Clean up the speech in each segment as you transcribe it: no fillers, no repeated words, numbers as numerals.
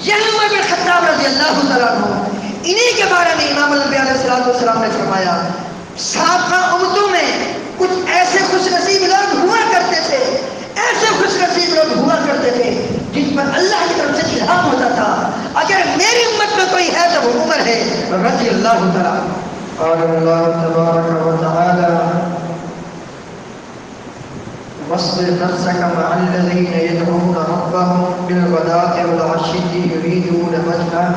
یہ عمر بن خطاب رضی اللہ تعالیٰ عنہ، انہی کے بارے میں امام الانبیاء علیہ السلام نے فرمایا سابقہ امتوں میں کچھ ایسے خوش نصیب لوگ ہوا کرتے تھے، ایسے خوش نصیب لوگ ہوا کرتے تھے جن پر اللہ کی طرف سے الہام ہوتا تھا، اگر میری امت میں کوئی ہے تو وہ عمر ہے رضی اللہ تعالیٰ عنہ۔ قال اللہ تبارک و تعالی واصبر نفسك مع الذين يدعون ربهم بالغداة والعشي يريدون وجهه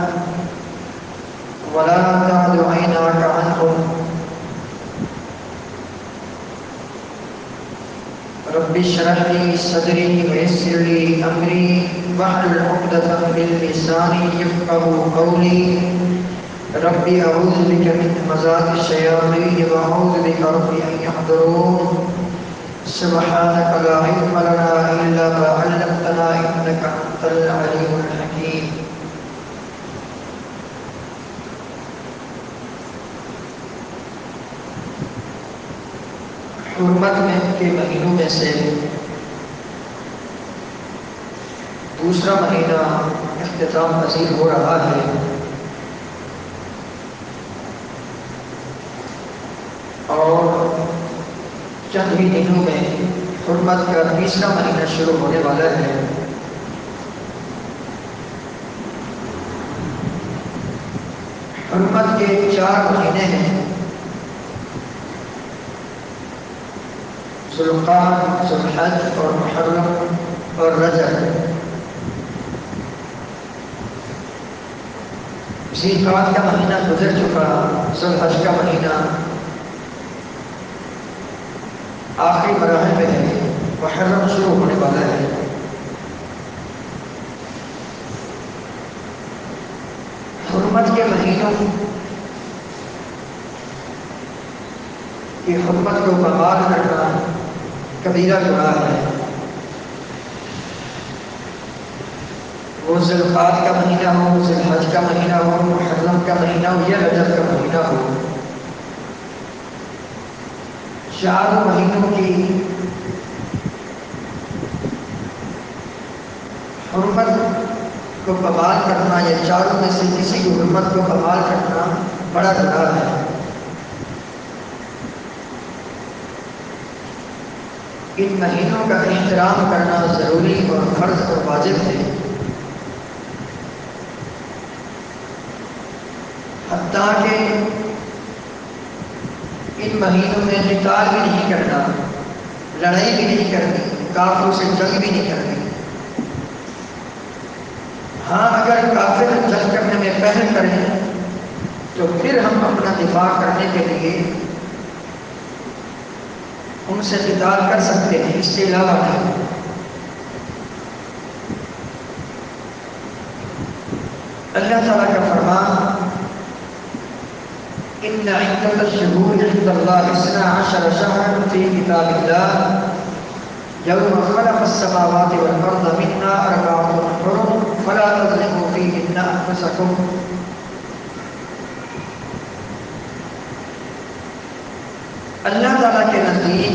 ولا تعد عيناك عنهم رب اشرح لي صدري ويسر لي أمري واحلل عقدة من لساني يفقهوا قولي رب أعوذ بك من همزات الشياطين وأعوذ بك رب أن يحضرون سبحانك لا علم لنا إلا ما علمتنا إنك أنت العليم الحكيم۔ حرمت میں کے مہینوں میں سے دوسرا مہینہ اختتام پذیر ہو رہا ہے، اور چند ہی دنوں میں حرمت کا تیسرا مہینہ شروع ہونے والا ہے۔ حرمت کے 4 مہینے ہیں، ذوالقعدہ، ذوالحج اور محرم اور رجب۔ ذوالقعدہ کا مہینہ گزر چکا، ذوالحج کا مہینہ آخری مراحل میں ہے، محرم شروع ہونے والا ہے۔ حرمت کے مہینوں کی حرمت کو پامال کرنا کبیرہ گناہ ہے۔ وہ ذوالقعدہ کا مہینہ ہو، ذوالحج کا مہینہ ہو، محرم کا مہینہ ہو یا رجب کا مہینہ ہو، 4 مہینوں کی حرمت کو پامال کرنا یا 4 میں سے کسی کی حرمت کو پامال کرنا بڑا گناہ ہے۔ ان مہینوں کا احترام کرنا ضروری اور فرض اور واجب ہے، حتیٰ کہ ان مہینوں میں قتال بھی نہیں کرنا، لڑائی بھی نہیں کرنی، کافروں سے جنگ بھی نہیں کرنی۔ ہاں اگر کافر جنگ کرنے میں پہل کریں تو پھر ہم اپنا دفاع کرنے کے لیے ان سے قتال کر سکتے ہیں، اس کے علاوہ نہیں۔ اللہ تعالیٰ کا فرمان ان عدۃ الشہور عند اللہ 12 شہرا فی کتاب اللہ یوم خلق السماوات والارض منها 4 حرم فلا تظلموا فیہن انفسکم۔ اللہ تعالیٰ کے نزدیک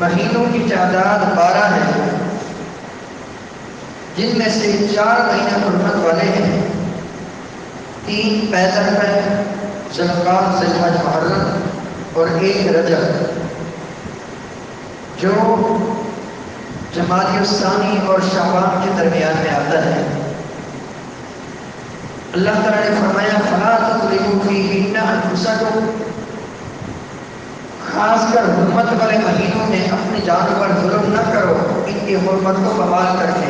مہینوں کی تعداد 12 ہے، جن میں سے 4 مہینے حرمت والے ہیں، 3 پیدر میں ذوالقعدہ، ذوالحج، محرم اور 1 رجب جو جمادی الثانی اور شعبان کے درمیان میں آتا ہے۔ اللہ تعالیٰ نے فرمایا فَلَا تَظْلِمُوا فِيهِنَّ أَنفُسَكُمْ، خاص کر حرمت والے مہینوں میں اپنی جان پر ظلم نہ کرو ان کی حرمت کو بحال کر کے۔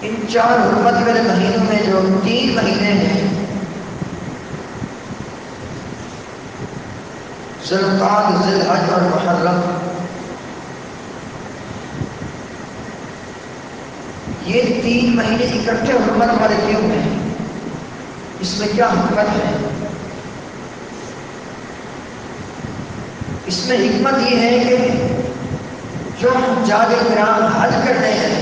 ان 4 حرمت والے مہینوں میں جو 3 مہینے ہیں، ذوالقعدہ، ذوالحج اور محرم، یہ 3 مہینے اکٹھے حرمت والے کیوں ہیں؟ اس میں کیا حکمت ہے؟ اس میں حکمت یہ ہے کہ جو حجاج کرام حج کرنے ہیں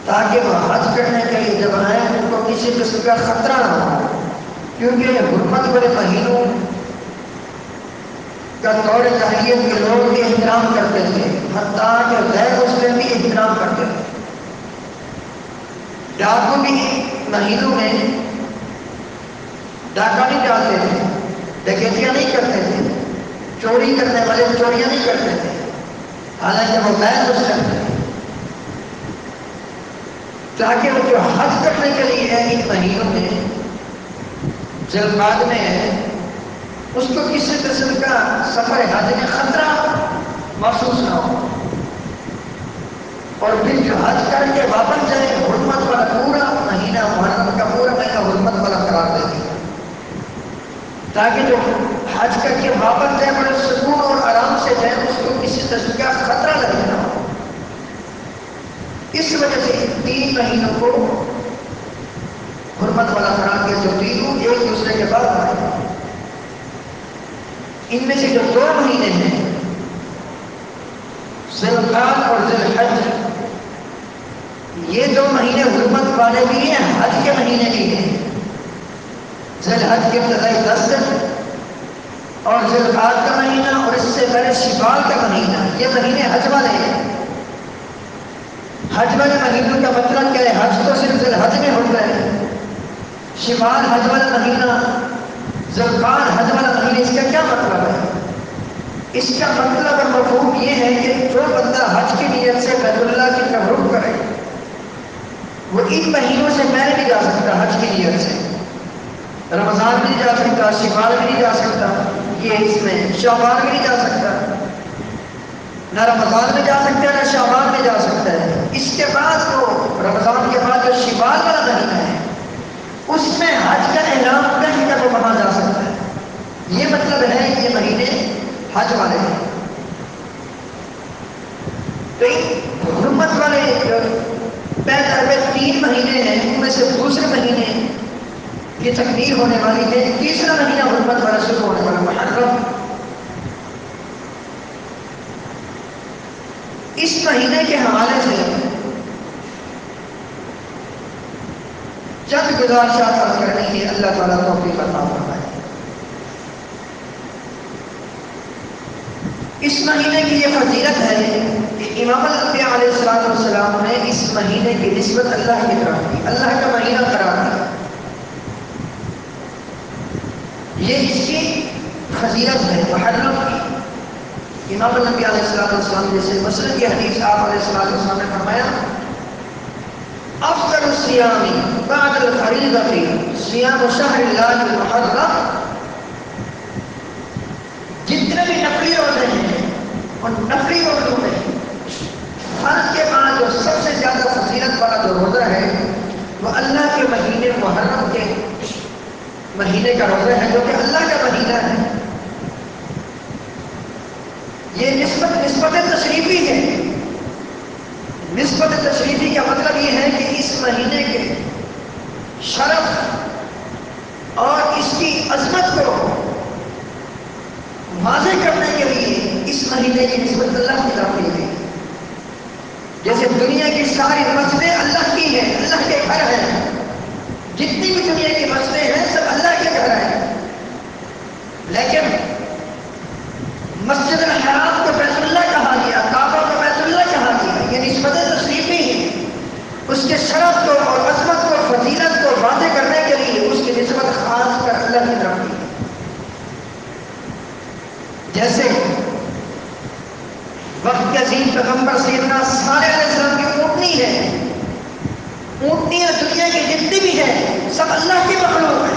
تاکہ وہ حج کرنے کے لیے جب آئیں ان کو کسی قسم کا خطرہ نہ ہو، کیونکہ حرمت والے مہینوں کا دور جاہلیت کے لوگ بھی احترام کرتے تھے، حتیٰ کہ غیر مسلم بھی احترام کرتے تھے۔ ڈاکو بھی مہینوں میں ڈاکہ نہیں ڈالتے تھے، ڈکیتیاں نہیں کرتے تھے، چوری کرنے والے چوریاں نہیں کرتے تھے، حالانکہ وہ غیر مسلم تھے، تاکہ وہ جو حج کرنے کے لیے ہے ان مہینوں میں ذی القعدہ میں ہے، اس کو کسی قسم کا سفر حج میں خطرہ محسوس نہ ہو، اور پھر جو حج کر کے واپس جائے حرمت والا پورا مہینہ محرم کا پورا مہینہ حرمت والا قرار دے دیا، تاکہ جو حج کر کے واپس جائے بڑے سکون اور آرام سے جائے، اس کو کسی قسم کا خطرہ لگے نہ ہو۔ اس وجہ سے 3 مہینوں کو حرمت والا قرار دیا، جو تینوں ایک دوسرے کے بعد آئے۔ ان میں سے جو 2 مہینے ہیں ذی القعدہ اور ذی الحج، یہ 2 مہینے حرمت والے بھی ہیں، حج کے مہینے بھی ہیں۔ ذی الحج کے ابتدائی 10 دن اور ذی القعدہ کا مہینہ، اور اس سے پہلے شوال کا مہینہ، یہ مہینے حج والے ہیں۔ حج والے مہینوں کا مطلب کیا ہے؟ حج تو صرف ذی الحج میں ہوتا ہے، شوال حج والا مہینہ، ذی القعدہ حج والا مہینہ، اس کا کیا مطلب ہے؟ اس کا مطلب اور مفہوم یہ ہے کہ جو بندہ حج کی نیت سے بیت اللہ کی طرف رخ کرے، وہ ان مہینوں سے پہلے نہیں جا سکتا، حج کی نیت سے رمضان بھی نہیں جا سکتا، شوال بھی نہیں جا سکتا، یہ اس میں شعبان بھی نہیں جا سکتا، نہ رمضان میں جا سکتا ہے نہ شعبان میں جا سکتا ہے۔ اس کے بعد تو رمضان کے بعد جو شوال والا مہینہ ہے، اس میں حج کا اعلان کر کے وہ وہاں جا سکتا ہے۔ یہ مطلب ہے یہ مہینے حج والے ہیں۔ تو حرمت والے پہلے 3 مہینے ہیں، ان میں سے دوسرے مہینے کی تکمیل ہونے والی ہے، تیسرا مہینہ حرمت والا شروع ہونے والا محرم۔ اس مہینے کے حوالے سے چند گزارشات عرض کرنی ہے، اللہ تعالیٰ توفیق عطا فرمائے۔ اس مہینے کی یہ فضیلت ہے کہ امام الانبیاء علیہ السلام نے اس مہینے کی نسبت اللہ کی طرف کی، اللہ کا مہینہ قرار دیا۔ یہ اس کی فضیلت ہے محرم کی۔ امام الانبیاء علیہ السلام جیسے مسلم کی حدیث آپ علیہ السلام نے فرمایا، افضل الصیام بعد الفریضۃ صیام شہر اللہ المحرم۔ جتنے بھی نفلی روزے ہیں اور نفلی روزوں میں فرض کے بعد جو سب سے زیادہ فضیلت والا جو روزہ ہے وہ اللہ کے مہینے محرم کے مہینے کا روزہ ہے، جو کہ اللہ کا مہینہ ہے۔ یہ نسبت تشریفی ہے۔ نسبت تشریفی کا مطلب یہ ہے کہ اس مہینے کے شرف اور اس کی عظمت کو واضح کرنے کے لیے اس مہینے کی نسبت اللہ کی طرف کی گئی۔ جیسے دنیا کی ساری مسجدیں اللہ کی ہیں، اللہ کے گھر ہیں، جتنی بھی دنیا کی مسجدیں ہیں سب اللہ کے گھر ہیں، لیکن مسجد الحرام کو بیت اللہ کہا گیا، کعبہ کو بیت اللہ کہا گیا، یہ نسبت تشریفی ہے۔ اس کے شرف کو اور عظمت کو فضیلت کو واضح کرنے کے لیے اس کی نسبت خاص کر اللہ کی طرف کی۔ جیسے وقت کے عظیم پیغمبر سیدنا صالح علیہ السلام کی اونٹنی ہے، اونٹنیاں دنیا کی جتنی بھی ہیں سب اللہ کی مخلوق ہے،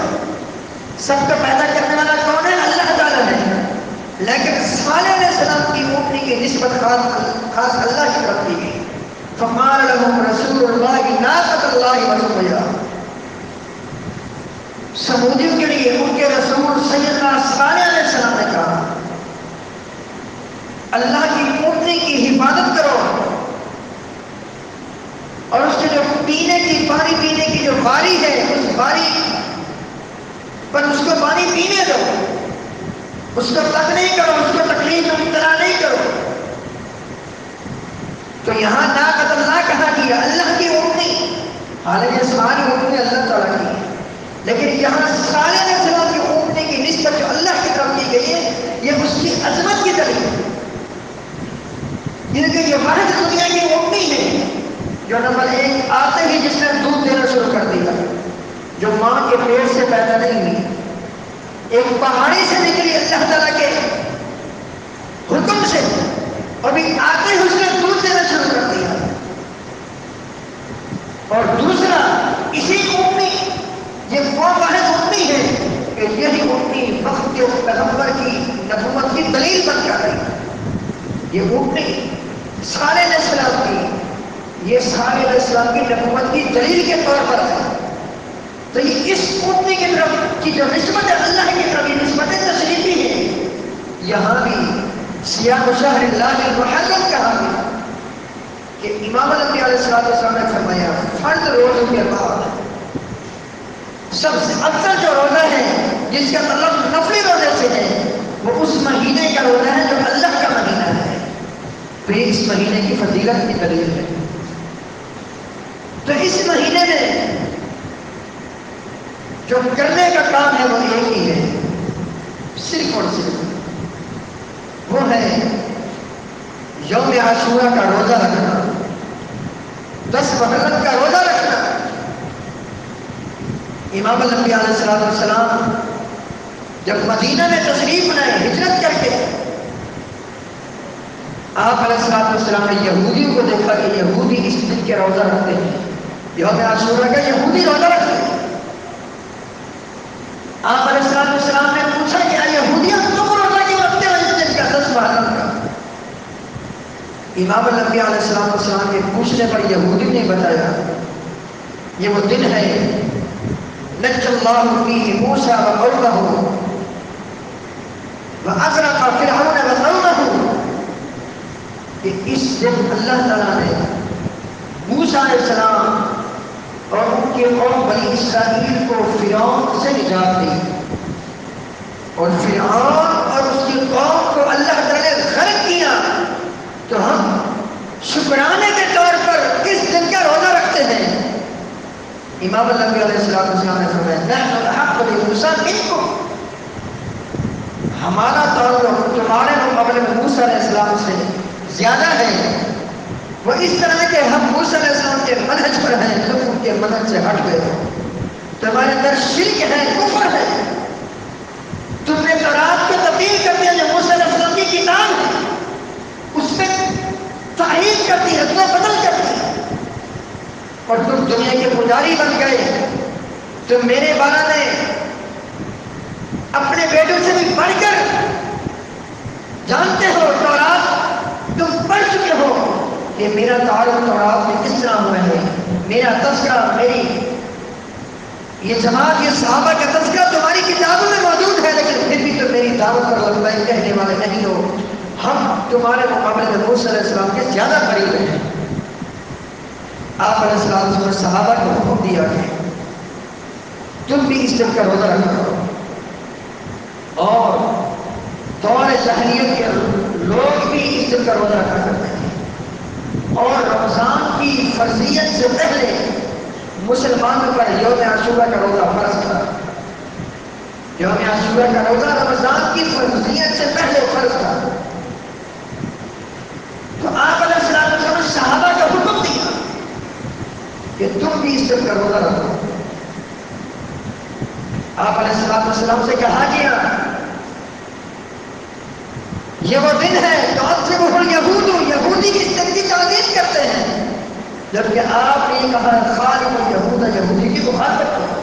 سب کو پیدا کرنے والا کون ہے؟ اللہ تعالیٰ ہے، لیکن صالح علیہ السلام کی اونٹنی کی نسبت خاص اللہ کی طرف کی گئی۔ فقال لهم رسول اللہ ناقۃ اللہ وسقیہا۔ سمودیوں کے لیے ان کے رسول سیدنا صالح علیہ السلام نے کہا اللہ کی اونٹنی کی حفاظت کرو اور اس کے جو پینے کی پانی پینے کی جو باری ہے اس باری پر اس کو پانی پینے دو، اس کو تنگ نہیں کرو، اس کو تکلیف میں مبتلا نہیں کرو۔ تو یہاں ناقۃ اللہ کہا گیا، اللہ کی اونٹنی، حالانکہ ساری اونٹنی اللہ تعالیٰ کی ہے، لیکن یہاں صالح علیہ السلام کی اونٹنی کی نسبت جو اللہ کی طرف کی گئی ہے یہ اس کی عظمت جو نمبر 1 آتے ہی جس نے دودھ دینا شروع کر دیا، جو ماں کے پیٹ سے پیدا نہیں ہوئی، ایک پہاڑی سے نکلی اللہ تعالیٰ کے حکم سے، اور بھی آتے ہی اس نے دودھ دینا شروع کر دیا. اور دوسرا اسی اونٹنی، یہ وہ واحد اونٹنی ہے کہ یہی اونٹنی وقت کے پیغمبر کی نبوت کی دلیل بن کر رہی. یہ اونٹنی صالح علیہ السلام کی، یہ صالح علیہ السلام کی نبوت کی دلیل کے طور پر ہے. تو یہ اس اونٹنی کی طرف کی جو نسبت ہے اللہ کی طرف، یہ نسبت تشریفی ہے. یہاں بھی صیام شہر اللہ المحرم کہا گیا کہ امام الانبیاء علیہ السلام نے فرمایا فرض روزوں کے بعد سب سے افضل جو روزہ ہے جس کا تعلق نفلی روزے سے ہے وہ اس مہینے کا روزہ ہے جو اللہ کا مہینہ ہے. تو یہ اس مہینے کی فضیلت کی دلیل ہے. تو اس مہینے میں جو کرنے کا کام ہے وہ ایک ہی ہے، صرف اور صرف وہ ہے یوم عاشورہ کا روزہ رکھنا، 10 محرم کا روزہ رکھنا. امام الانبیاء علیہ السلام جب مدینہ میں تشریف لائے ہجرت کر کے، آپ علیہ السلام نے یہودیوں کو دیکھا کہ یہودی اس دن کے روزہ رکھتے ہیں، یوم عاشورہ کا یہودی روزہ رکھتے ہیں. آپ علیہ السلام نے پوچھا کہ یہودیاں تم روزہ کیوں رکھتے ہو اس دن کا 10 محرم کا؟ امام الانبیاء علیہ السلام کے پوچھنے پر یہودی نے بتایا یہ وہ دن ہے نجى الله فيه موسى وقومه وأغرق فرعون وقومه، کہ اس دن اللہ تعالیٰ نے موسیٰ علیہ السلام اور ان کے قوم بنی اسرائیل کو فرعون سے نجات دی، اور فرعون اور اس کی قوم کو اللہ تعالیٰ نے غرق کیا. تو ہم شکرانے کے طور پر اس دن کا روزہ رکھتے ہیں. امام الانبیاء علیہ السلام نے فرمایا نحن احق بموسیٰ منکم، ہمارا تعلق تمہارے مقابلے میں موسیٰ علیہ السلام سے زیادہ ہے. وہ اس طرح کہ ہم موسیٰ علیہ السلام کے منہج پر ہیں، تم ان کے منہج سے ہٹ گئے ہو، تمہارے اندر شرک ہے، کفر ہے. تم نے تورات کو تبدیل کر دیا جو موسیٰ علیہ السلام کی کتاب ہے، اس میں تحریف کرتی ہے، تو بدل کرتی ہے، اور تم دنیا کے پجاری بن گئے. تم میرے بارے میں اپنے بیٹوں سے بھی بڑھ کر جانتے ہو، تورات تم پڑھ چکے ہو کہ میرا تعارف تورات میں کس طرح ہوا ہے، میرا تذکرہ، میری یہ جماعت، یہ صحابہ کا تذکرہ تمہاری کتابوں میں موجود ہے، لیکن پھر بھی تم میری دعوت پر لبیک کہنے والے نہیں ہو. ہم تمہارے مقابلے میں موسیٰ علیہ السلام کے زیادہ قریب ہیں. آپ علیہ السلام نے صحابہ کو حکم دیا کہ تم بھی اس دن کا روزہ رکھا کرو، اور دور جاہلیت کے لوگ بھی اس دن کا روزہ رکھا کرتے ہیں. اور رمضان کی فرضیت سے پہلے مسلمانوں پر یوم عاشورہ کا روزہ فرض تھا. یوم عاشورہ کا روزہ رمضان کی فرضیت سے پہلے فرض تھا. تو آپ علیہ السلام نے صحابہ کا حکم دیا کہ تم بھی اس دن کا روزہ رکھو. آپ علیہ السلام سے کہا گیا یہ وہ دن ہے تو اب سے وہ یہودی اس دن کی تعظیم کرتے ہیں، جبکہ آپ نے کہا خالق یہود یہودی کی مخالفت کرو.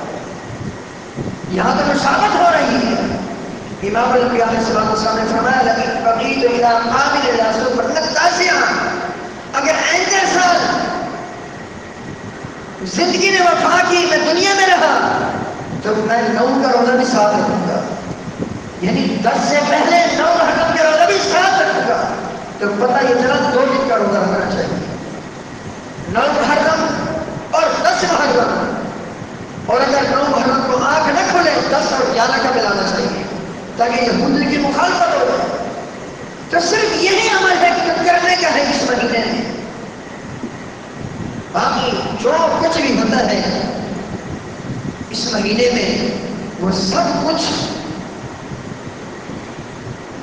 یہاں تو مشابہت ہو رہی ہے. امام الانبیاء علیہ السلام نے فرمایا لئن بقیت الی قابل الی التاسع، اگر آئندہ سال زندگی نے وفا کی، میں دنیا میں رہا، تو میں 9 کا روزہ بھی ساتھ رکھوں گا، یعنی 10 سے پہلے 9 محرم کا روزہ بھی ساتھ رکھوں گا. تو پتہ یہ چلا 2 دن کا روزہ رکھنا چاہیے، 9 محرم اور 10 محرم. اور اگر 9 محرم کو آنکھ نہ کھولے 10 اور 11 کا ملانا چاہیے تاکہ یہودی کی مخالفت ہو جائے. تو صرف یہی عمل ہے کہ کرنے کا ہے اس مہینے میں. باقی جو کچھ بھی ہوتا ہے اس مہینے میں وہ سب کچھ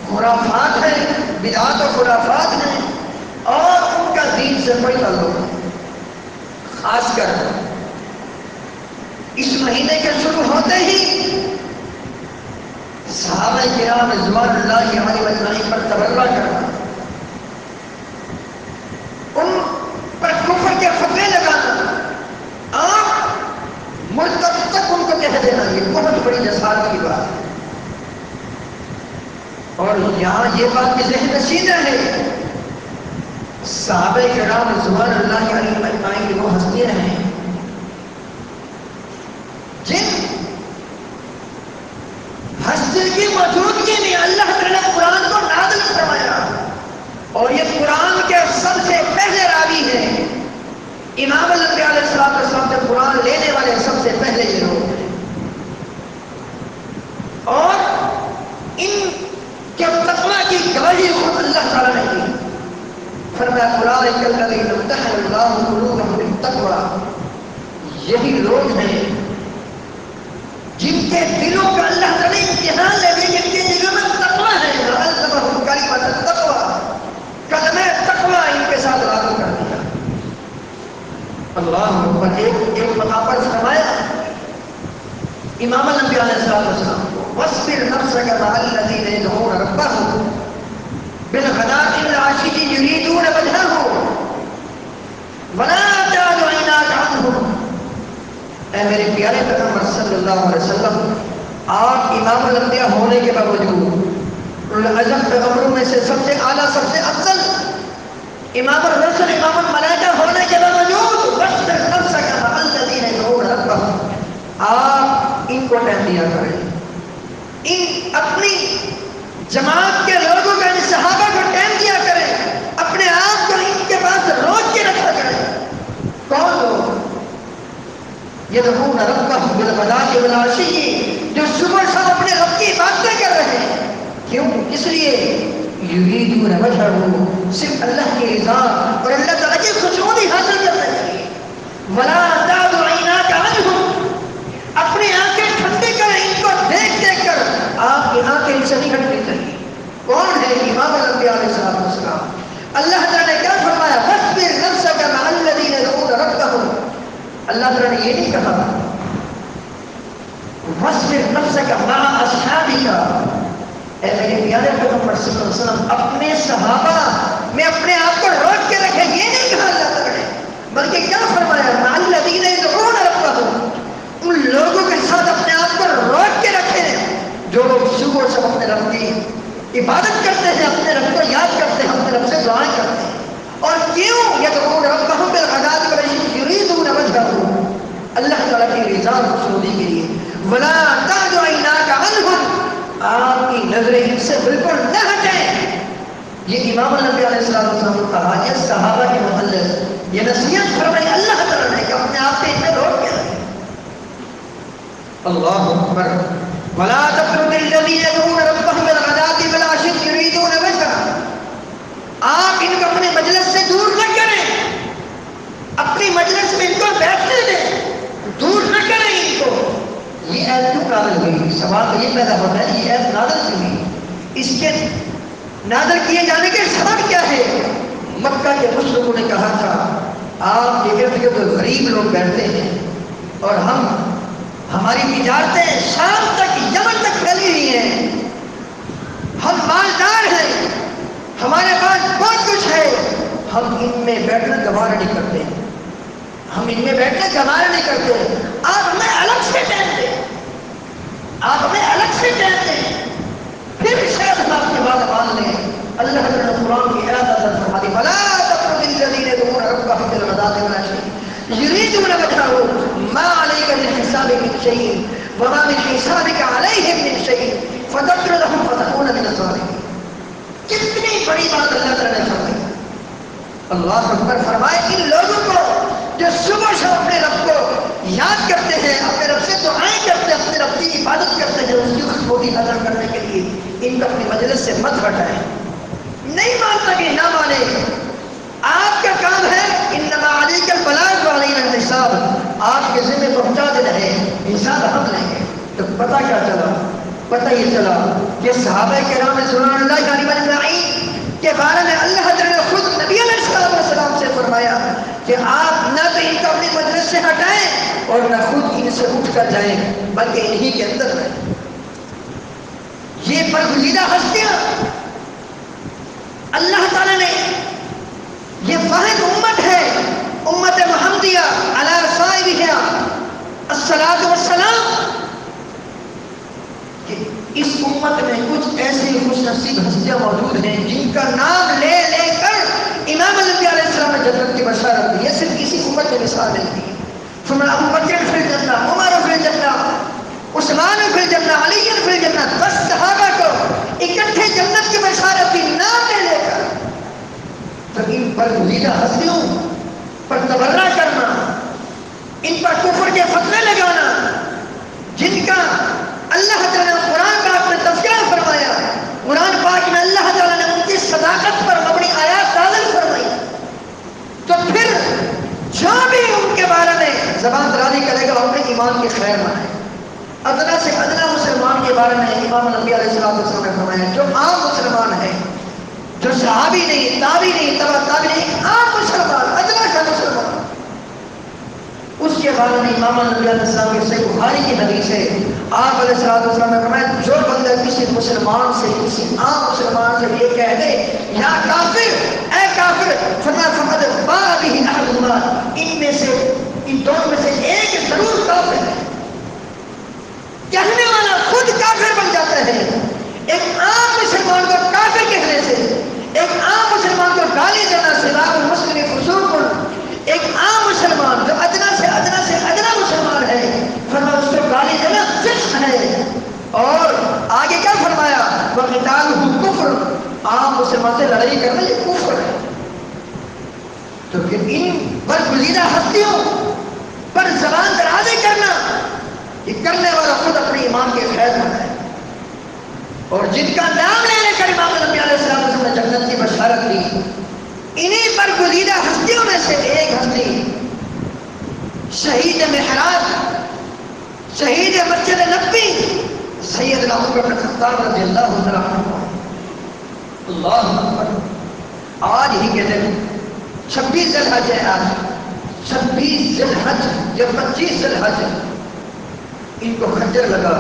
خرافات ہیں، بدعات و خرافات ہیں، اور ان کا دین سے کوئی تعلق نہیں. خاص کر اس مہینے کے شروع ہوتے ہی صحابہ کرام رضوان اللہ علیہم اجمعین پر تبرہ کرنا، ان پر کفر کے فتوے لگانا، آپ مرتد تک ان کو کہہ دینا، یہ بہت بڑی جسارت کی بات ہے۔ اور یہاں یہ بات بھی ذہن نشین ہے، صحابہ کرام رضوان اللہ علیہم اجمعین کی وہ ہستیاں ہیں جن ہستی کی موجودگی میں اللہ تعالیٰ نے قرآن کو نازل فرمایا، اور یہ قرآن کے سب سے پہلے راوی ہیں، امام الانبیاء علیہ السلام سے قرآن لینے والے سب سے پہلے یہ لوگ ہیں، اور ان کے تقویٰ کی گواہی خود اللہ تعالیٰ نے دی۔ فرمایا اولئک الذین امتحن اللہ قلوبهم بالتقویٰ، یہی لوگ ہیں جن کے دلوں کا اللہ تعالیٰ نے امتحان لے لے، جن کے دلوں میں تقویٰ ہے، وَأَلْزَمَهُمْ كَلِمَةَ التَّقْوَىٰ، کلمہ تقویٰ ان کے ساتھ لاگو کر دیا۔ اللہ اکبر۔ ایک مقام پر فرمایا امام الانبیاء علیہ السلام کو، وَاصْبِرْ نَفْسَكَ مَعَ الَّذِينَ يَدْعُونَ رَبَّهُمْ بِالْغَدَاةِ وَالْعَشِيِّ يُرِيدُونَ وَجْهَهُ وَلَا تَعْدُ عَيْنَاكَ عَنْهُمْ۔ اے میرے پیارے پیغمبر صلی اللہ علیہ وسلم، آپ امام الانبیاء ہونے کے باوجود، العظم پیغمبروں میں سے سب سے اعلیٰ، سب سے افضل، امام الرسل، امام الملائکہ ہونے کے باوجود، وَاصْبِرْ نَفْسَكَ مَعَ الَّذِينَ يَدْعُونَ رَبَّهُمْ، آپ ان کو ٹائم دیا کریں، ان اپنی جماعت کے لوگوں کا، ان صحابہ کو ٹائم دیا کریں، اپنے آپ کو ان کے پاس روک کے رکھا کریں۔ کون لوگ؟ یدعون ربهم بالغداۃ والعشی، جو صبح شام اپنے رب کی عبادتیں کر رہے ہیں، کیوں؟ اس لیے یریدون وجہہ، صرف اللہ کی رضا اور اللہ تعالیٰ کی خوشنودی حاصل کرنے کے لیے۔ ولا تعد عیناک عنہم، اپنی آنکھیں ٹھنڈی کریں ان کو دیکھ دیکھ کر، آپ کی آنکھیں ان سے نہیں ہٹنی چاہیے۔ کون ہے؟ امام الانبیاء علیہ السلام۔ اللہ تعالیٰ نے کیا فرمایا؟ وَاصْبِرْ نَفْسَكَ مَعَ الَّذِينَ يَدْعُونَ رَبَّهُمْ، اللہ تعالیٰ نے یہ نہیں کہا وَاصْبِرْ نَفْسَكَ مَعَ أَصْحَابِكَ، اے میرے پیارے پیغمبر صلی اللہ علیہ وسلم اپنے صحابہ میں اپنے آپ کو روک کے رکھے، یہ نہیں کہا اللہ تعالیٰ نے، بلکہ کیا فرمایا؟ مَعَ الَّذِينَ يَدْعُونَ رَبَّهُمْ، ان لوگوں کے ساتھ اپنے آپ کو روک کے رکھے جو لوگ صبح سے اپنے رب کی عبادت کرتے ہیں، اپنے رب کو یاد کرتے ہیں، اپنے رب سے دعائیں کرتے ہیں۔ اور کیوں؟ یدعون ربهم بالغداۃ والعشی یریدون وجہہ، اللہ تعالیٰ کی رضا اور خوشنودی کے لیے۔ ولا تعد عیناک عنہم، آپ کی نظریں ان سے بالکل نہ ہٹیں۔ یہ امام الانبیاء علیہ السلام کو کہا، یہ صحابہ کے مخلص، یہ نصیحت فرمائی اللہ تعالیٰ نے کہ اپنے آپ سے ان میں روک کے رکھیں۔ اللہ اکبر۔ ولا تطرد الذین یدعون ربهم بالغداۃ والعشی یریدون وجہہ، آپ ان کو اپنے مجلس سے دور نہ کریں، اپنی مجلس میں ان کو بیٹھنے دیں، دور نہ کریں ان کو۔ یہ ایت کیوں نازل ہوئی؟ سوال تو یہ پیدا ہوتا ہے، یہ ایت نازل کیوں ہوئی؟ اس کے نازل کیے جانے کے سبب کیا ہے؟ مکہ کے مشرکوں نے کہا تھا آپ کے ارد گرد غریب لوگ بیٹھتے ہیں، اور ہماری تجارتیں شام تک، یمن تک پھیلی ہوئی ہیں، ہم مالدار ہیں، ہمارے پاس بہت کچھ ہے، ہم ان میں بیٹھنا گوارا نہیں کرتے، ہم ان میں بیٹھنا گوارا نہیں کرتے، آپ ہمیں الگ سے ٹائم دیں، آپ ہمیں الگ سے ٹائم دیں، پھر شاید ہم آپ کی بات مان لیں۔ اللہ تعالیٰ نے قرآن کی آیات نازل فرما دی، وَلَا تَطْرُدِ الَّذِينَ يَدْعُونَ رَبَّهُمْ بِالْغَدَاةِ وَالْعَشِيِّ يُرِيدُونَ وَجْهَهُ مَا عَلَيْكَ مِنْ حِسَابِهِمْ مِنْ شَيْءٍ وَمَا مِنْ حِسَابِكَ عَلَيْهِمْ مِنْ شَيْءٍ فَتَطْرُدَهُمْ فَتَكُونَ مِنَ الظَّالِمِينَ۔ کتنی بڑی بات اللہ تعالیٰ نے فرمائی۔ اللہ اکبر۔ فرمائے ان لوگوں کو جو صبح شام اپنے رب کو یاد کرتے ہیں، اپنے رب سے دعائیں کرتے ہیں، اپنے رب کی عبادت کرتے ہیں، اس کی خوشبودی حاصل کرنے کے لیے ان کو اپنی مجلس سے مت ہٹائیں۔ نہیں مانتا کہ نہ مانے، آپ کا کام ہے انما علیک البلاغ وعلینا الحساب، آپ کے ذمہ پہنچا دینا ہے، حساب ہم لیں گے۔ تو پتہ کیا چلا؟ پتہ یہ چلا کہ صحابہ کرام رضوان اللہ علیہم اجمعین کے بارے میں اللہ تعالیٰ نے خود نبی علیہ السلام سے فرمایا کہ آپ نہ تو ان کو اپنی سے ہٹائیں اور نہ خود ان سے اٹھ کر جائیں، بلکہ انہی کے اندر رہیں۔ یہ برگزیدہ ہستیاں اللہ تعالیٰ نے، یہ واحد امت ہے، امت محمدیہ علی صاحبہا الصلاۃ والسلام، کہ اس امت میں کچھ ایسے خوش نصیب ہستیاں موجود ہیں جن کا نام لے لے کر امام الانبیاء علیہ السلام نے جنت کی بشارت دی۔ یہ صرف کسی امت میں مثال نہیں دی۔ فرمایا ابو بکر فی الجنہ، عمر فی الجنہ، عثمان فی الجنہ، علی فی الجنہ، 10 صحابہ کو اکٹھے جنت کی بشارت دی نام لے لے کر۔ تو ان برگزیدہ ہستیوں پر تبرہ کرنا، ان پر کفر کے فتوے لگانا، جن کا اللہ تعالیٰ نے قرآن پاک میں تذکرہ فرمایا، قرآن پاک میں اللہ تعالیٰ نے ان کی صداقت پر مبنی آیات نازل فرمائی، تو پھر جو بھی ان کے بارے میں زبان درازی کرے گا اپنے ایمان کی خیر منائے۔ ادنا سے ادنا مسلمان کے بارے میں امام الانبیاء علیہ السلام نے فرمایا جو عام مسلمان ہے، جو صحابی نہیں، تابعی نہیں، تبع تابعی نہیں، عام مسلمان، ادنا کا مسلمان، اس کے بارے میں امام الانبیاء علیہ السلام کے صحیح بخاری کی حدیث ہے، آپ علیہ السلام نے فرمایا جو بندہ کسی مسلمان سے، کسی عام مسلمان سے یہ کہہ دے یا کافر، اے کافر، فرمایا فقد باء بہ احدہما، ان میں سے، ان دونوں میں سے ایک ضرور کافر ہے۔ کہنے والا خود کافر بن جاتا ہے۔ ایک عام مسلمان کو کافر کہنے سے، ایک عام مسلمان کو گالی دینا سباب المسلم فسوق، ایک عام مسلمان جو ادنا سے ادنا مسلمان ہے، فرمایا اس کو گالی دینا فسق ہے۔ اور آگے کیا فرمایا؟ وَقِتَالُهُ کفر، عام مسلمان سے لڑائی کرنا یہ کفر ہے۔ تو پھر ان برگزیدہ ہستیوں پر زبان درازی کرنا، یہ کرنے والا خود اپنے ایمان کے خیر منائے، اور جن کا نام لینے کر امام الانبیاء علیہ السلام نے جنت کی بشارت دی، انہی برگزیدہ ہستیوں میں سے ایک ہستی شہید محراب، شہید مسجد نبوی، سیدنا عمر بن خطاب رضی اللہ عنہ۔ اللہ اکبر۔ آج ہی کے دن 26 ذی الحج ہے، آج 26 ذی الحج یا 25 ذی الحج، ان کو خنجر لگا۔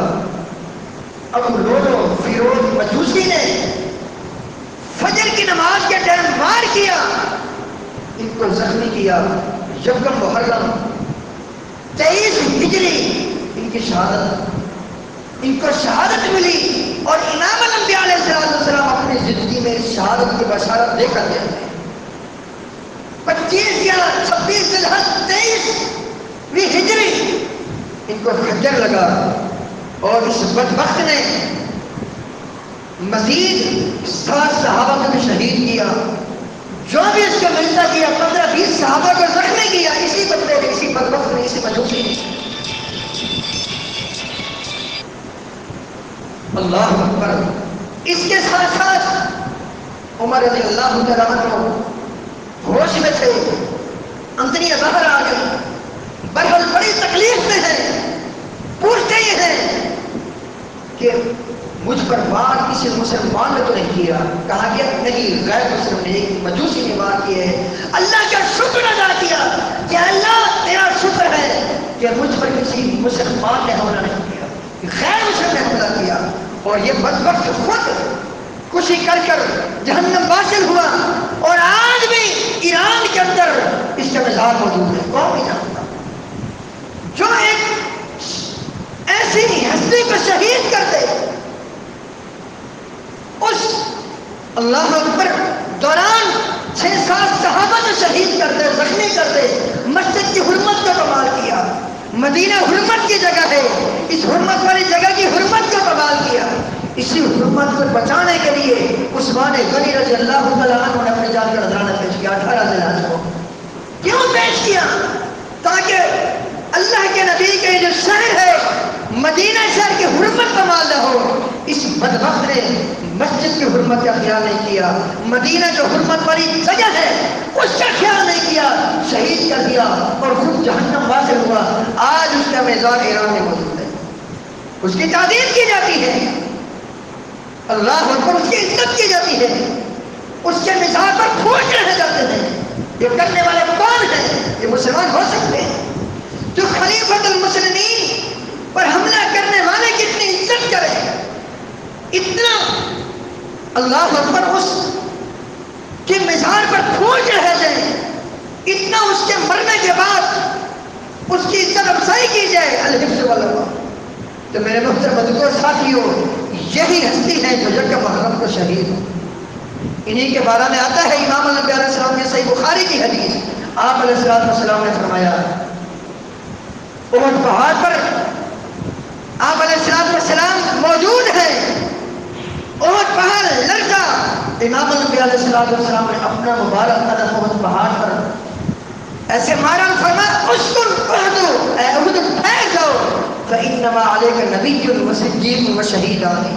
اب لولو فیروز مجوسی نے فجر کی نماز کے ٹائم وار کیا، ان کو زخمی کیا۔ یکم محرم 23 ہجری ان کی شہادت، ان کو شہادت ملی، اور امام الانبیاء علیہ السلام اپنی زندگی میں اس شہادت کی بشارت دے کر گئے۔ 25 یا 26 ذی الحج 23 ہجری ان کو خنجر لگا، اور اس بدبخت نے مزید 7 صحابہ کو بھی شہید کیا، جو بھی اس کو ملتا کیا 15-20 صحابہ کو زخمی کیا، اسی بندے نے، اسی بدبخت نے، اسی مجوسی نے۔ اللہ اکبر۔ اس کے ساتھ ساتھ عمر رضی اللہ تعالیٰ عنہ ہوش میں تھے، اندریاں باہر آ گئی، بہرحال بڑی تکلیف میں ہے، پوچھتے یہ ہیں کہ مجھ پر وار کسی مسلمان نے تو نہیں کیا؟ کہا کہ نہیں، غیر مسلم نے، ایک مجوسی نے وار کیے ہیں۔ اللہ کا شکر ادا کیا کہ اللہ تیرا شکر ہے کہ مجھ پر کسی مسلمان نے حملہ نہیں کیا، غیر مسلم نے حملہ کیا، اور یہ بدبخت خود کشی کر کر جہنم واصل ہوا، اور آج بھی ایران کے اندر اس کا مزار موجود ہے، کون نہیں جانتا۔ جو ایک ایسی ہستی کو شہید کر دے، اس اللہ اکبر دوران 6-7 صحابہ کو شہید کر دے، زخمی کر دے، مسجد کی حرمت کو کمال کیا۔ مدینہ حرمت کی جگہ ہے، اس حرمت والی جگہ کی حرمت کو کمال کیا۔ اسی حرمت کو بچانے کے لیے عثمان غنی رضی اللہ تعالیٰ عنہ نے اپنی جان کا نذرانہ پیش کیا 18 ذی الحج کو۔ کیوں پیش کیا؟ تاکہ اللہ کے نبی کے جو شہر ہے مدینہ شہر کی حرمت کمال نہ ہو۔ اس بدبخت نے مسجد کی حرمت کا خیال نہیں کیا، مدینہ جو حرمت والی جگہ ہے اس کا خیال نہیں کیا، شہید کر دیا، اور خود جہنم واصل ہوا۔ آج اس کا میزان ایران میں موجود ہے، اس کی تعظیم کی جاتی ہے، اللہ اکبر، اس کی عزت کی جاتی ہے، اس کے مزار پر پھوٹ رہے جاتے ہیں۔ یہ کرنے والے کون ہیں؟ یہ مسلمان ہو سکتے ہیں؟ تو خلیفۃ المسلمین پر حملہ کرنے والے کی اتنی عزت کرے، اتنا اللہ اکبر اس کے مزار پر پھول چڑھائے جائیں، اتنا اس کے مرنے کے بعد اس کی عزت افزائی کی جائے، الحفظ والله۔ تو میرے محترم بزرگوں ساتھیوں، یہی ہستی ہے جو یکم محرم کو شہید ہو۔ انہی کے بارے میں آتا ہے امام الانبیاء علیہ السلام کی صحیح بخاری کی حدیث، آپ علیہ السلام نے فرمایا احد پہاڑ پر آپ علیہ السلام موجود ہیں، احد پہاڑ لرزا، امام الانبیاء علیہ السلام نے اپنا مبارک قدم احد پہاڑ پر ایسے مارا، فرمایا اسکن احد، اے احد ٹھہر جاؤ، فإنما علیک نبی و صدیق و شہیدان،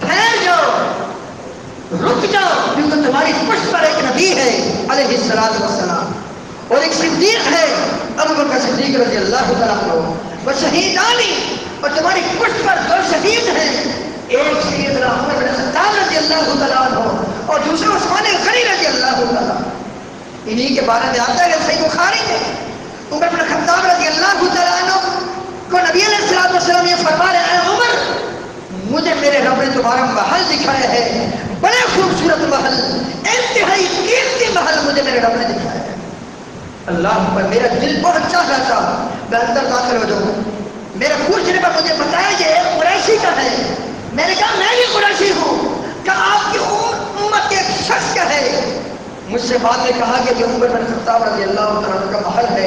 ٹھہر جاؤ، رک جاؤ، کیونکہ تمہاری پشت پر ایک نبی ہے علیہ السلام اور ایک صدیق ہے ابوبکر صدیق رضی اللہ تعالیٰ عنہ، وہ شہیدانی، اور تمہاری پشت پر دو شہید ہیں، ایک سیدنا عمر بن خطاب رضی اللہ تعالیٰ عنہ اور دوسرا عثمان غنی رضی اللہ تعالیٰ۔ انہی کے بارے میں آتا ہے صحیح بخاری میں، عمر بن خطاب رضی اللہ تعالیٰ عنہ کو نبی علیہ السلام یہ فرما رہے ہیں، عمر مجھے میرے رب نے تمہارا محل دکھایا ہے، بڑے خوبصورت محل، انتہائی قیمتی محل مجھے میرے رب نے دکھایا ہے۔ اللہ پر میرا دل بہت چاہ رہا تھا میں اندر داخل ہو جاؤں، میرے پوچھنے پر مجھے بتایا کہ ایک قریشی کا ہے، میں نے کہا میں بھی قریشی ہوں، کہ آپ کی امت کے ایک شخص کا ہے، مجھ سے بعد نے کہا کہ جو عمر بن خطاب رضی اللہ عنہ کا محل ہے،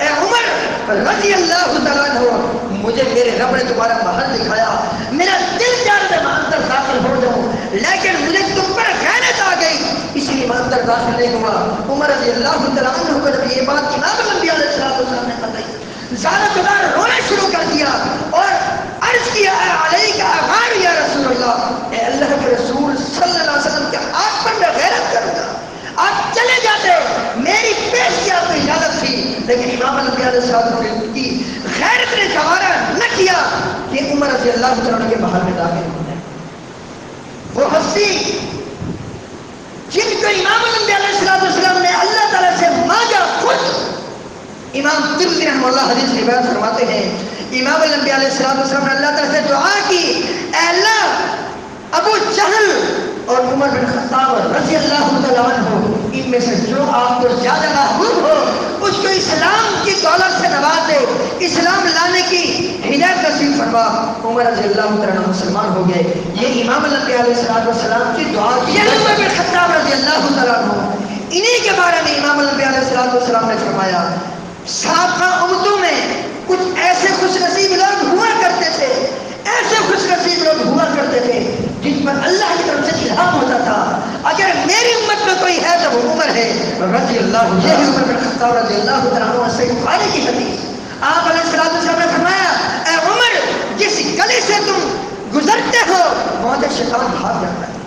اے عمر رضی اللہ تعالیٰ عنہ مجھے میرے رب نے تمہارا محل دکھایا، میرا دل چاہ رہا میں اندر داخل ہو جاؤں، لیکن مجھے تم پر غیرت آ گئی، اس لیے میں اندر داخل نہیں ہوا۔ عمر رضی اللہ تعالیٰ عنہ کو جب یہ بات امام الانبیاء علیہ السلام نے بتائی، زیادہ قدار رونا شروع کر دیا اور عرض کیا، اے علیہ کا اغار یا رسول اللہ، اے اللہ کے رسول صلی اللہ علیہ وسلم کہ آپ پر میں غیرت کروں گا، آپ چلے جاتے، میری پیش کی آپ کو اجازت تھی، لیکن امام الانبیاء علیہ السلام کی غیرت نے گوارا نہ کیا کہ عمر رضی اللہ عنہ کے محل میں داخل ہو جائے۔ وہ ہستی جن کو امام الانبیاء علیہ السلام نے اللہ تعالیٰ سے مانگا، خود امام ترمذی رحمہ اللہ حدیث روایت فرماتے ہیں، امام الانبیاء علیہ السلام نے اللہ تعالیٰ سے دعا کی، اے اللہ ابو جہل اور عمر بن خطاب رضی اللہ عنہ ان میں سے جو آپ کو زیادہ محبوب ہو اس کو اسلام کی دولت سے نواز دے، اسلام لانے کی ہدایت نصیب فرما۔ عمر رضی اللہ عنہ مسلمان ہو گئے۔ یہ امام الانبیاء علیہ السلام کی دعا کی۔ عمر بن خطاب رضی اللہ عنہ انہی کے بارے میں امام الانبیاء علیہ السلام نے فرمایا، سابقہ امتوں میں کچھ ایسے خوش نصیب لوگ ہوا کرتے تھے، ایسے خوش نصیب لوگ ہوا کرتے تھے جن پر اللہ کی طرف سے الہام ہوتا تھا، اگر میری امت میں کوئی ہے تو وہ عمر ہے رضی اللہ عنہ۔ یہ عمر بن خطاب رضی اللہ عنہ سے بخاری کی حدیث، آپ علیہ السلام نے فرمایا، اے عمر جس گلی سے تم گزرتے ہو وہاں سے شیطان بھاگ جاتا ہے،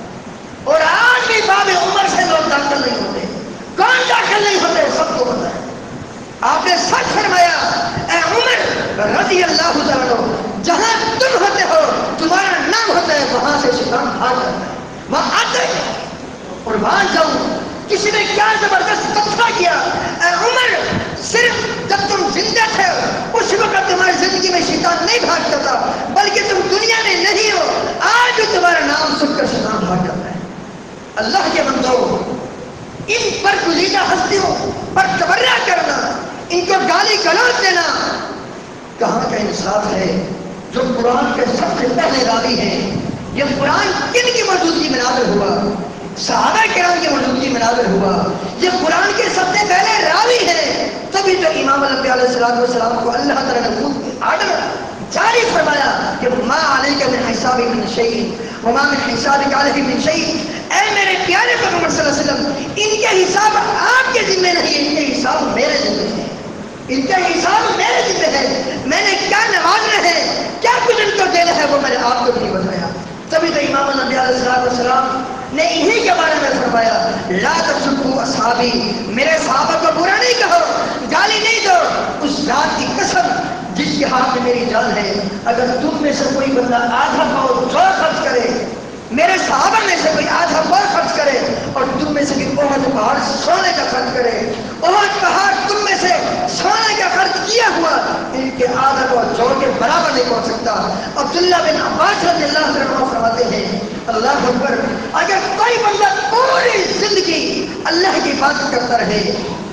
اور آج بھی باب عمر سے لوگ داخل نہیں ہوتے۔ کون داخل نہیں ہوتے سب کو پتہ ہے۔ آپ نے سچ فرمایا، اے عمر رضی اللہ عنہ جہاں تم ہوتے ہو تمہارا نام ہوتا ہے وہاں سے شیطان بھاگ جاتا ہے، وہاں آتے ہیں۔ قربان جاؤں کسی نے کیا زبردست فتویٰ کیا، اے عمر صرف جب تم زندہ تھے اس وقت تمہاری زندگی میں شیطان نہیں بھاگتا تھا، بلکہ تم دنیا میں نہیں ہو آج بھی تمہارا نام سن کر شیطان بھاگ جاتا ہے۔ اللہ کے بندو، ان پر گزیدہ ہستیوں پر تبرہ کرنا، ان کو گالی گلوچ دینا کہاں کا انصاف ہے؟ جو قرآن کے سب سے پہلے راوی ہیں، یہ قرآن کن کی موجودگی میں نازل ہوا؟ صحابہ کرام کی موجودگی میں نازل ہوا، یہ قرآن کے سب سے پہلے راوی ہیں، تبھی تو امام الانبیاء علیہ السلام کو اللہ تعالیٰ نے خود آرڈر جاری فرمایا کہ ما علیک من حساب من شیء وما من حسابک علیہ من شیء، اے میرے پیارے پیغمبر صلی اللہ علیہ وسلم ان کے حساب آپ کے ذمہ نہیں، ان کے حساب میرے ذمہ ہے، ان کا حساب میرے ذمہ ہے، میں نے کیا نوازنا ہے، کیا کچھ ان کو دینا ہے وہ میں نے آپ کو نہیں بتایا۔ تبھی تو امام الانبیاء علیہ السلام نے انہی کے بارے میں فرمایا، لا تسبوا اصحابی، میرے صحابہ کو برا نہیں کہو، گالی نہیں دو، اس ذات کی قسم جس کے ہاتھ میں میری جان ہے، اگر تم میں سے کوئی بندہ آدھا پاؤ جو خرچ کرے، میرے صحابہ میں سے کوئی آدھا پاؤ خرچ کرے اور تم میں سے بھی احد پہاڑ سونے کا خرچ کرے، احد پہاڑ تم میں سے سونے کا خرچ کیا ہوا ان کے آدھا کو جوڑ کے برابر نہیں پہنچ سکتا۔ عبداللہ بن عباس رضی اللہ عنہ فرماتے ہیں اللہ اکبر، اگر کوئی بندہ پوری زندگی اللہ کی بات کرتا رہے،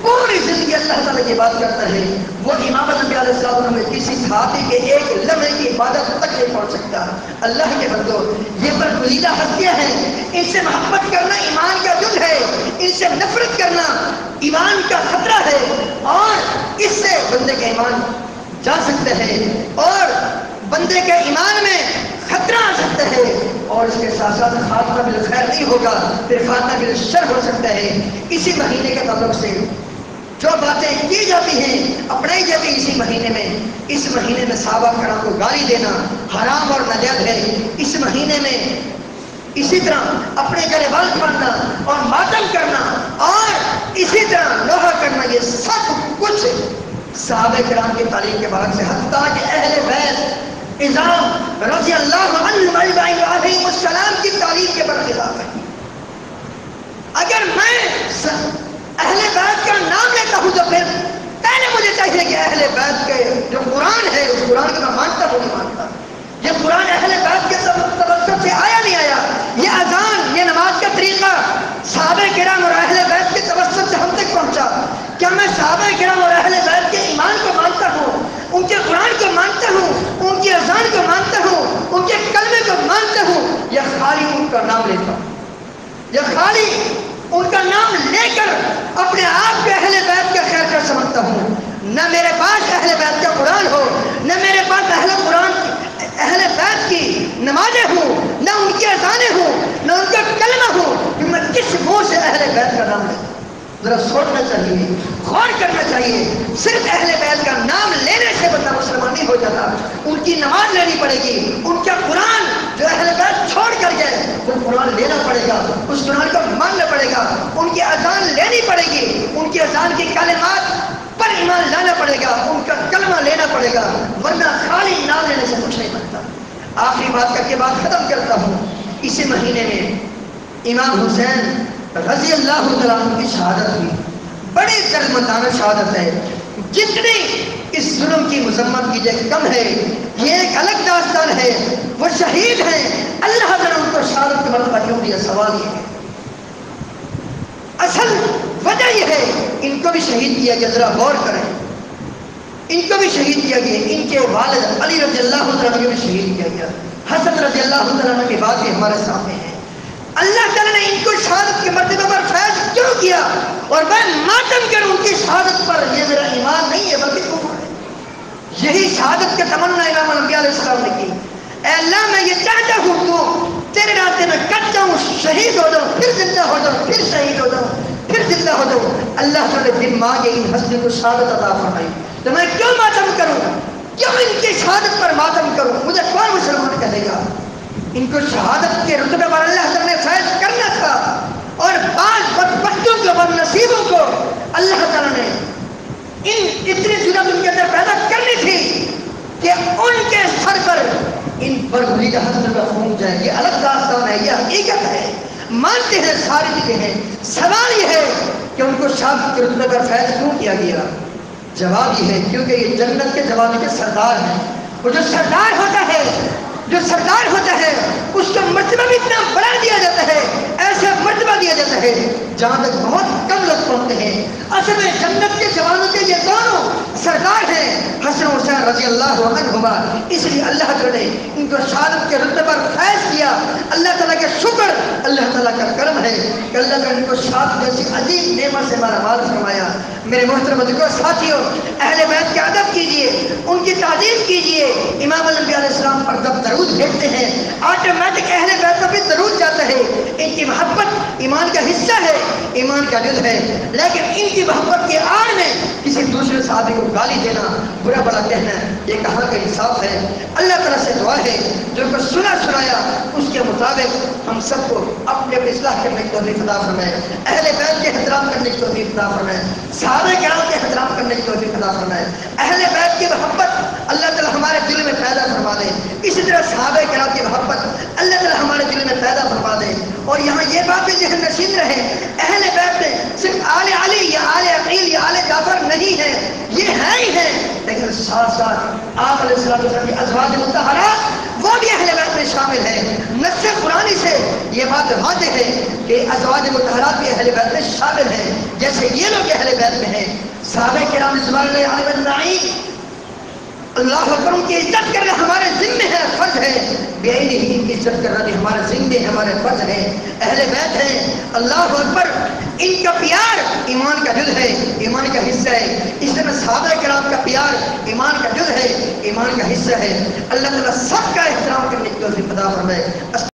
پوری زندگی اللہ تعالیٰ کی بات کرتا ہے، وہ امام نبی علیہ السلام میں کسی صحابی کے ایک لمحے کی عبادت تک نہیں پہنچ سکتا۔ اللہ کے بندو، یہ برگزیدہ ہستیاں ہیں، ان سے محبت کرنا ایمان کا جز ہے، ان سے نفرت کرنا ایمان کا خطرہ ہے، اور اس سے بندے کا ایمان جا سکتا ہے اور بندے کے ایمان میں خطرہ آ سکتا ہے، اور اس کے ساتھ ساتھ خاتمہ بالخیر نہیں ہوگا، پھر خاتمہ بالشر ہو سکتا ہے۔ اسی مہینے کے تعلق سے جو باتیں کی جاتی ہیں اپنائی جاتی ہیں اسی مہینے میں، اس مہینے میں صحابہ کرام کو گالی دینا حرام اور ناجائز ہے۔ اس مہینے میں اسی طرح اپنے گریبان پڑھنا اور ماتم کرنا اور اسی طرح لوہا کرنا، یہ سب کچھ صحابہ کرام کی تعلیم کے بعد سے، حتیٰ کہ اہل بیت اعظام رضی اللہ عنہم علیہم السلام کی تعلیم کے برخلاف ہے۔ اگر میں اہل بیت کا نام لیتا ہوں تو پھر پہلے مجھے چاہیے کہ اہل بیت کے جو قرآن ہے اس قرآن کو میں مانتا ہوں نہیں مانتا، یہ قرآن اہل بیت کے توسط سے آیا نہیں آیا، یہ اذان یہ نماز کا طریقہ صحابہ کرام اور اہل بیت کے توسط سے ہم تک پہنچا۔ کیا میں صحابہ کرام اور اہل بیت کے ایمان کو مانتا ہوں، ان کے قرآن کو مانتا ہوں، ان کی اذان کو مانتا ہوں، ان کے کلمے کو مانتا ہوں، یا خالی ان کا نام لیتا ہوں، یا خالی ان کا نام لے کر اپنے آپ کو اہل بیت کا خیر کر سمجھتا ہوں؟ نہ میرے پاس اہل بیت کا قرآن ہو، نہ میرے پاس اہل بیت کی نمازیں ہوں، نہ ان کی اذانیں ہوں، نہ ان کا کلمہ ہو، کہ میں کس منہ سے اہل بیت کا نام لیتا ہوں؟ ذرا سوچنا چاہیے، غور کرنا چاہیے۔ صرف اہل بیت کا نام لینے سے بندہ مسلمان نہیں ہو جاتا، ان کی نماز لینی پڑے گی، ان کا قرآن جو اہل بیت چھوڑ کر گئے وہ قرآن لینا پڑے گا، اس قرآن کو ماننا پڑے گا، ان کی اذان لینی پڑے گی، ان کی اذان کی کلمات پر ایمان لانا پڑے گا، ان کا کلمہ لینا پڑے گا، ورنہ خالی نام لینے سے کچھ نہیں بنتا۔ آخری بات کر کے بات ختم کرتا ہوں۔ اسی مہینے میں امام حسین رضی اللہ تعالیٰ عنہ کی شہادت ہوئی، بڑی دردمندانہ شہادت ہے، جتنی اس ظلم کی مذمت کی جائے کم ہے، یہ ایک الگ داستان ہے۔ وہ شہید ہیں، اللہ تعالیٰ ان کو شہادت کا مرتبہ کیوں دیا؟ سوال یہ ہے، اصل وجہ یہ ہے ان کو بھی شہید کیا گیا، ذرا غور کریں، ان کو بھی شہید کیا گیا، ان کے والد علی رضی اللہ تعالیٰ کو بھی شہید کیا گیا، حسن رضی اللہ تعالیٰ کی بات بھی ہمارے سامنے ہے۔ اللہ تعالیٰ نے ان کو شہادت کے مرتبہ پر فیض کیوں کیا؟ اور میں ماتم کروں ان کی شہادت پر، یہ میرا ایمان نہیں ہے بلکہ کفر ہے۔ یہی شہادت کے تمنا امام الانبیاء علیہ السلام نے کی، اے اللہ میں یہ چاہتا ہوں تو تیرے راستے میں کٹ جاؤں، شہید ہو جاؤں، پھر زندہ ہو جاؤں، پھر شہید ہو جاؤں، پھر زندہ ہو جاؤں۔ اللہ تعالیٰ نے دن مانگے ان ہستی کو شہادت عطا فرمائی، تو میں کیوں ماتم کروں، کیوں ان کی شہادت پر ماتم کروں؟ مجھے کون مسلمان کہے گا؟ ان کو شہادت کے رتبے پر اللہ تعالیٰ نے فیض کرنا تھا، اور بعض بدبختوں کو، بد نصیبوں کو اللہ تعالیٰ نے اتنی ضرورت ان کے اندر پیدا کرنی تھی کہ ان کے سر پر ان برگزیدہ ہستیوں کا خون جائے۔ یہ الگ داستان ہے، یہ حقیقت ہے، مانتے ہیں، ساری چیزیں ہیں۔ سوال یہ ہے کہ ان کو شہادت کے رتبے پر فیض کیوں کیا گیا؟ جواب یہ ہے کیونکہ یہ جنت کے جواب کے سردار ہیں، اور جو سردار ہوتا ہے، جو سردار ہوتا ہے اس کا مرتبہ بھی اتنا بڑا دیا جاتا ہے، ایسا مرتبہ دیا جاتا ہے جہاں تک بہت کم لوگ پہنچتے ہیں۔ اصل میں جنت کے جوانوں کے یہ دونوں سردار ہیں، حسن حسین رضی اللہ عنہما، اس لیے اللہ تعالیٰ نے ان کو شہادت کے رتبے پر فیض کیا۔ اللہ تعالیٰ کا شکر، اللہ تعالیٰ کا کرم ہے کہ اللہ تعالیٰ نے ان کو شہادت جیسی عظیم نعمت سے مالا مال فرمایا۔ میرے محترم ساتھیوں، اہل بیت کا ادب کیجئے، ان کی تعظیم کیجئے۔ امام الانبیاء علیہ السلام پر جب درود بھیجتے ہیں آٹومیٹک اہل بیت پر بھی درود جاتا ہے۔ ان کی محبت ایمان کا حصہ ہے، ایمان کا جز ہے، لیکن ان کی محبت کے آڑ میں کسی دوسرے صحابی کو گالی دینا، برا بلا کہنا، یہ کہاں کا انصاف ہے؟ اللہ تعالیٰ سے دعا ہے جو کچھ سنایا اس کے مطابق ہم سب کو اپنے اصلاح کرنے کی توفیق عطا فرمائے، اہل بیت کے احترام کرنے کی توفیق عطا فرمائے، صحابہ کرام کے احترام کرنے کی توفیق عطا فرمائے، اہل بیت کی محبت اللہ تعالیٰ ہمارے دل میں پیدا فرما دے، اسی طرح صحابہ کرام کی محبت اللہ تعالیٰ ہمارے دل میں پیدا فرما دے۔ اور یہاں یہ یہ باتیں ذہن نشین رہے، اہل بیت میں صرف آل علی یا آل عقیل یا آل جعفر نہیں ہے، یہ ہیں ہی ہیں، لیکن ساتھ ساتھ آپ علیہ السلام کی ازواج مطہرات وہ بھی اہل بیت میں شامل ہیں۔ نص قرآنی سے یہ بات واضح ہے کہ ازواج مطہرات بھی اہل بیت میں شامل ہیں، جیسے یہ لوگ اہل بیت میں ہیں۔ صحابہ کرام رضوان اللہ علیہم اجمعین، اللہ اکبر، ان کی عزت کرنا ہمارے ذمہ ہے، فرض ہے، بے عینی ہی ان کی عزت کرنا بھی ہمارے ذمہ ہے، ہمارے فرض ہے۔ اہل بیت ہیں، اللہ اکبر، ان کا پیار ایمان کا جز ہے، ایمان کا حصہ ہے۔ اس طرح صحابہ کرام کا پیار ایمان کا جز ہے، ایمان کا حصہ ہے۔ اللہ تعالیٰ سب کا احترام کرنے کی توفیق عطا فرمائے۔